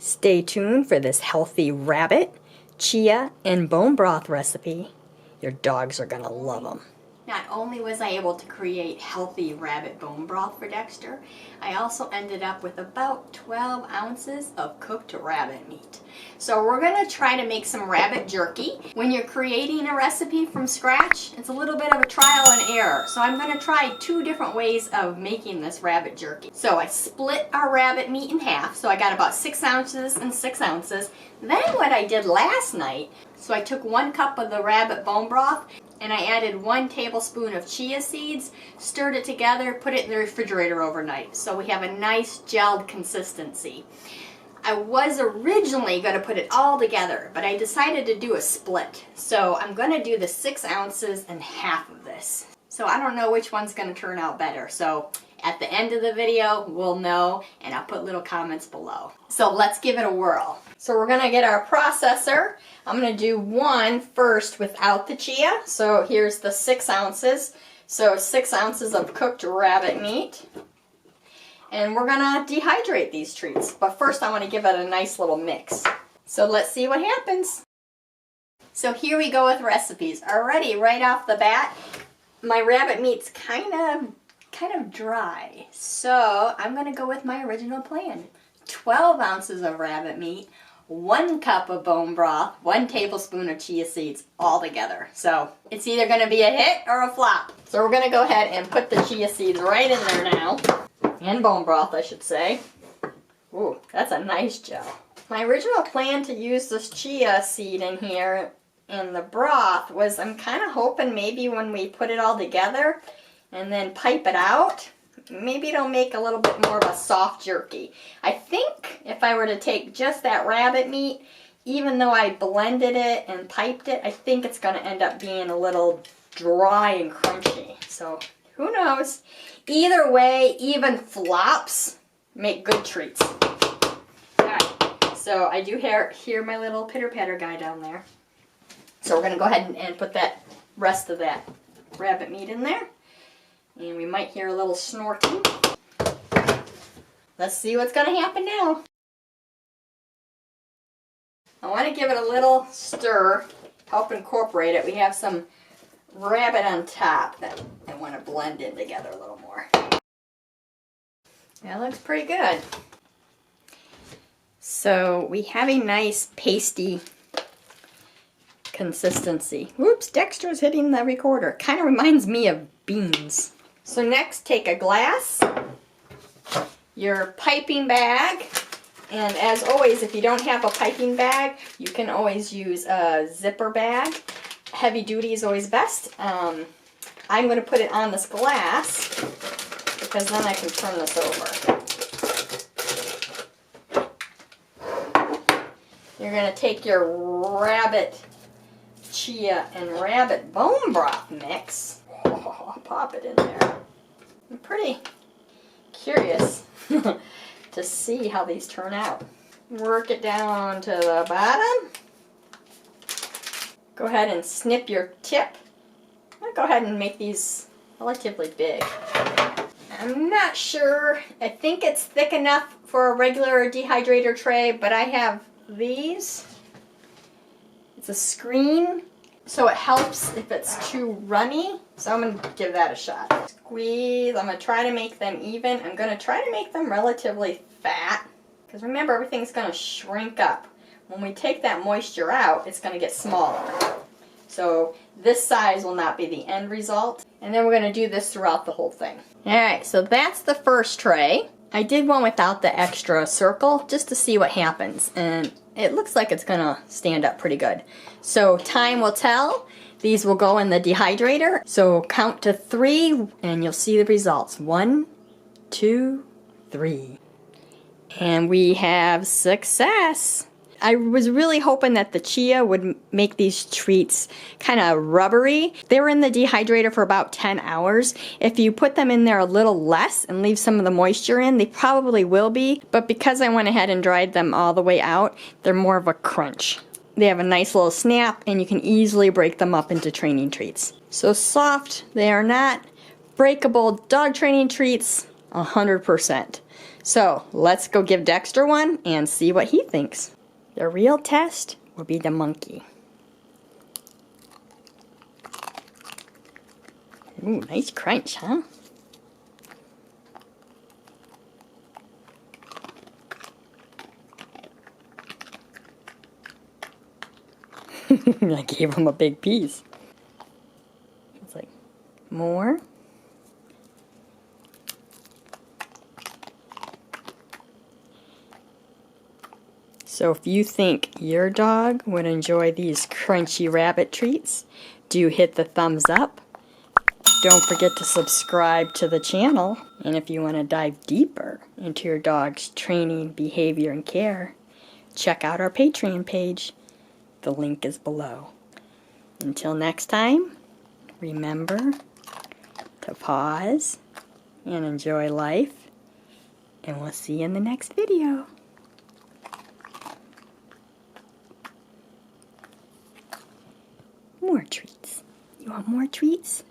Stay tuned for this healthy rabbit, chia, and bone broth recipe. Your dogs are gonna love them. Not only was I able to create healthy rabbit bone broth for Dexter, I also ended up with about 12 ounces of cooked rabbit meat. So we're gonna try to make some rabbit jerky. When you're creating a recipe from scratch, it's a little bit of a trial and error. So I'm gonna try 2 different ways of making this rabbit jerky. So I split our rabbit meat in half, so I got about 6 ounces and 6 ounces. Then what I did last night, so I took 1 cup of the rabbit bone broth, and I added 1 tablespoon of chia seeds, stirred it together, put it in the refrigerator overnight. So we have a nice gelled consistency. I was originally going to put it all together, but I decided to do a split. So I'm going to do the 6 ounces and half of this. So I don't know which one's going to turn out better. So at the end of the video, we'll know, and I'll put little comments below. So let's give it a whirl. So we're going to get our processor. I'm going to do one first without the chia. So here's the 6 ounces. So 6 ounces of cooked rabbit meat. And we're going to dehydrate these treats. But first I want to give it a nice little mix. So let's see what happens. So here we go with recipes. Already right off the bat, my rabbit meat's kind of dry. So I'm going to go with my original plan. 12 ounces of rabbit meat, 1 cup of bone broth, 1 tablespoon of chia seeds, all together. So it's either going to be a hit or a flop. So we're going to go ahead and put the chia seeds right in there now. And bone broth, I should say. Ooh, that's a nice gel. My original plan to use this chia seed in here in the broth was I'm kind of hoping maybe when we put it all together and then pipe it out, maybe it'll make a little bit more of a soft jerky. I think if I were to take just that rabbit meat, even though I blended it and piped it, I think it's going to end up being a little dry and crunchy. So who knows? Either way, even flops make good treats. Alright, so I do hear my little pitter-patter guy down there. So we're going to go ahead and put that rest of that rabbit meat in there. And we might hear a little snorting. Let's see what's going to happen now. I want to give it a little stir, help incorporate it. We have some rabbit on top that I want to blend in together a little more. That looks pretty good. So we have a nice pasty consistency. Whoops, Dexter's hitting the recorder. Kind of reminds me of beans. So next, take a glass, your piping bag, and as always, if you don't have a piping bag, you can always use a zipper bag. Heavy duty is always best. I'm going to put it on this glass because then I can turn this over. You're going to take your rabbit chia and rabbit bone broth mix. Oh, pop it in there. I'm pretty curious to see how these turn out. Work it down to the bottom. Go ahead and snip your tip. I'll go ahead and make these relatively big. I'm not sure. I think it's thick enough for a regular dehydrator tray, but I have these. It's a screen, so it helps if it's too runny. So I'm going to give that a shot. Squeeze. I'm going to try to make them even. I'm going to try to make them relatively fat, because remember, everything's going to shrink up. When we take that moisture out, it's going to get smaller. So this size will not be the end result. And then we're going to do this throughout the whole thing. Alright, so that's the first tray. I did one without the extra circle just to see what happens. And it looks like it's going to stand up pretty good. So time will tell. These will go in the dehydrator. So count to 3 and you'll see the results. 1, 2, 3. And we have success. I was really hoping that the chia would make these treats kind of rubbery. They were in the dehydrator for about 10 hours. If you put them in there a little less and leave some of the moisture in, they probably will be. But because I went ahead and dried them all the way out, they're more of a crunch. They have a nice little snap and you can easily break them up into training treats. So soft, they are not breakable dog training treats 100%. So let's go give Dexter one and see what he thinks. The real test will be the monkey. Ooh, nice crunch, huh? I gave him a big piece. It's like, more. So if you think your dog would enjoy these crunchy rabbit treats, do hit the thumbs up. Don't forget to subscribe to the channel. And if you want to dive deeper into your dog's training, behavior, and care, check out our Patreon page. The link is below. Until next time, remember to pause and enjoy life. And we'll see you in the next video. More treats. You want more treats?